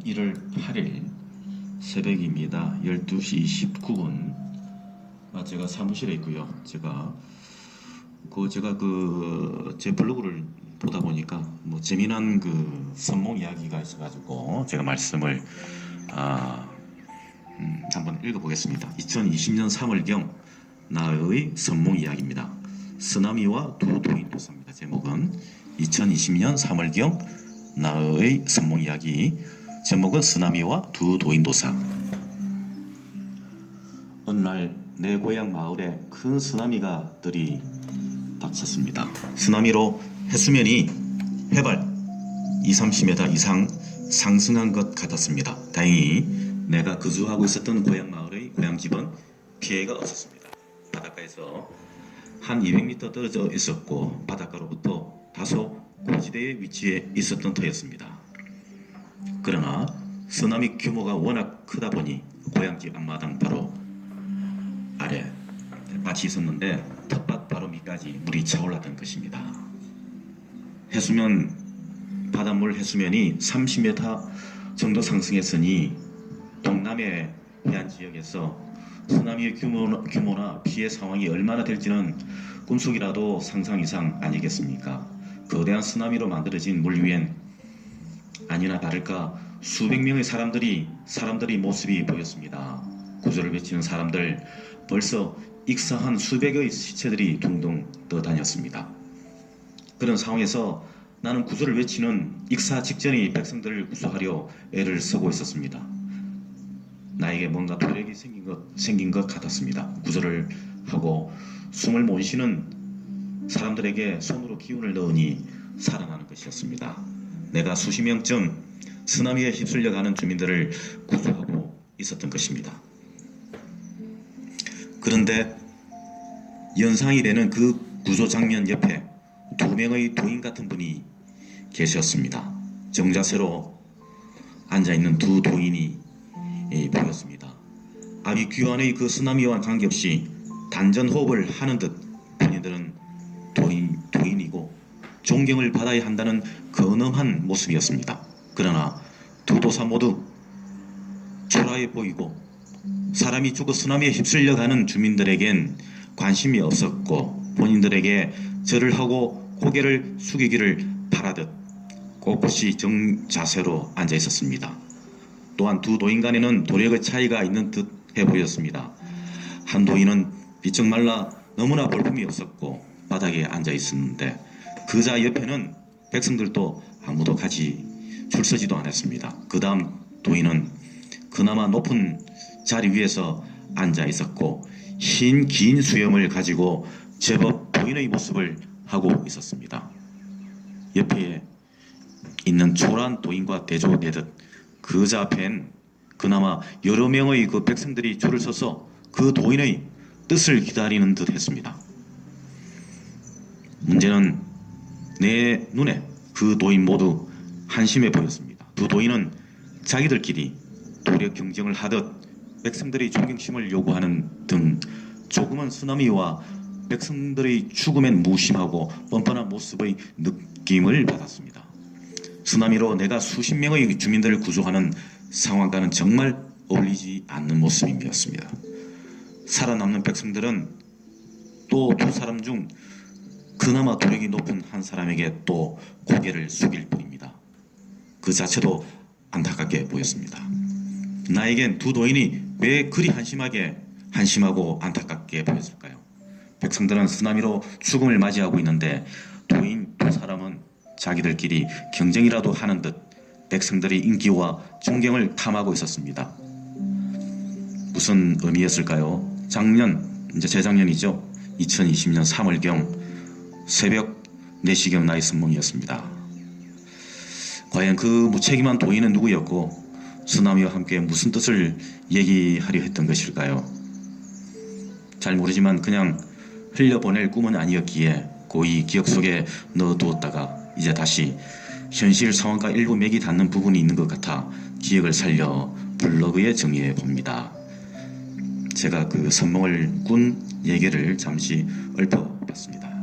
1월 8일 새벽입니다. 12시 19분. 제가 사무실에 있고요. 제가 제 블로그를 보다 보니까 재미난 선몽 이야기가 있어가지고 제가 말씀을 한번 읽어보겠습니다. 2020년 3월경 나의 선몽 이야기입니다. 쓰나미와 두 도인도사입니다. 제목은 2020년 3월경 나의 선몽 이야기. 제목은 쓰나미와 두 도인도사. 어느 날 내 고향 마을에 큰 쓰나미가 들이닥쳤습니다. 쓰나미로 해수면이 해발 20-30m 이상 상승한 것 같았습니다. 다행히 내가 거주하고 있었던 고향 마을의 고향집은 피해가 없었습니다. 바닷가에서 한 200m 떨어져 있었고 바닷가로부터 다소 고지대에 위치해 있었던 터였습니다. 그러나 쓰나미 규모가 워낙 크다 보니 고향집 앞마당 바로 아래 밭이 있었는데 텃밭 바로 밑까지 물이 차올랐던 것입니다. 바닷물 해수면이 30m 정도 상승했으니 동남해 해안 지역에서 쓰나미의 규모나 피해 상황이 얼마나 될지는 꿈속이라도 상상 이상 아니겠습니까? 거대한 쓰나미로 만들어진 물 위엔 아니나 다를까 수백 명의 사람들이 모습이 보였습니다. 구조를 외치는 사람들, 벌써 익사한 수백의 시체들이 둥둥 떠다녔습니다. 그런 상황에서 나는 구조를 외치는 익사 직전의 백성들을 구조하려 애를 쓰고 있었습니다. 나에게 뭔가 도력이 생긴 것 같았습니다. 구조를 하고 숨을 못 쉬는 사람들에게 손으로 기운을 넣으니 살아나는 것이었습니다. 내가 수십 명쯤 쓰나미에 휩쓸려가는 주민들을 구조하고 있었던 것입니다. 그런데 연상이 되는 그 구조 장면 옆에 두 명의 도인 같은 분이 계셨습니다. 정자세로 앉아있는 두 도인이 보였습니다. 아비 귀환의 그 쓰나미와 관계없이 단전 호흡을 하는 듯 본인들은 도인이고 존경을 받아야 한다는 근엄한 모습이었습니다. 그러나 두 도사 모두 초라해 보이고 사람이 죽어 쓰나미에 휩쓸려가는 주민들에겐 관심이 없었고 본인들에게 절을 하고 고개를 숙이기를 바라듯 꼿꼿이 정자세로 앉아 있었습니다. 또한 두 도인 간에는 도력의 차이가 있는 듯 해 보였습니다. 한 도인은 비쩍 말라 너무나 볼품이 없었고 바닥에 앉아 있었는데 그자 옆에는 백성들도 아무도 같이 줄서지도 않았습니다. 그 다음 도인은 그나마 높은 자리 위에서 앉아 있었고 흰 긴 수염을 가지고 제법 도인의 모습을 하고 있었습니다. 옆에 있는 초라한 도인과 대조되듯 그자 앞엔 그나마 여러 명의 그 백성들이 줄을 서서 그 도인의 뜻을 기다리는 듯 했습니다. 문제는 내 눈에 그 도인 모두 한심해 보였습니다. 두 도인은 자기들끼리 도력 경쟁을 하듯 백성들의 존경심을 요구하는 등 조금은 쓰나미와 백성들의 죽음엔 무심하고 뻔뻔한 모습의 느낌을 받았습니다. 쓰나미로 내가 수십 명의 주민들을 구조하는 상황과는 정말 어울리지 않는 모습이었습니다. 살아남는 백성들은 또 두 사람 중 그나마 도력이 높은 한 사람에게 또 고개를 숙일 뿐입니다. 그 자체도 안타깝게 보였습니다. 나에겐 두 도인이 왜 그리 한심하고 안타깝게 보였을까요? 백성들은 쓰나미로 죽음을 맞이하고 있는데 도인 두 사람은 자기들끼리 경쟁이라도 하는 듯 백성들의 인기와 존경을 탐하고 있었습니다. 무슨 의미였을까요? 재작년이죠. 2020년 3월경 새벽 4시경 나의 선몽이었습니다. 과연 그 무책임한 도인은 누구였고 쓰나미와 함께 무슨 뜻을 얘기하려 했던 것일까요? 잘 모르지만 그냥 흘려보낼 꿈은 아니었기에 고이 기억 속에 넣어두었다가 이제 다시 현실 상황과 일부 맥이 닿는 부분이 있는 것 같아 기억을 살려 블로그에 정리해 봅니다. 제가 그 선몽을 꾼 얘기를 잠시 읊어봤습니다.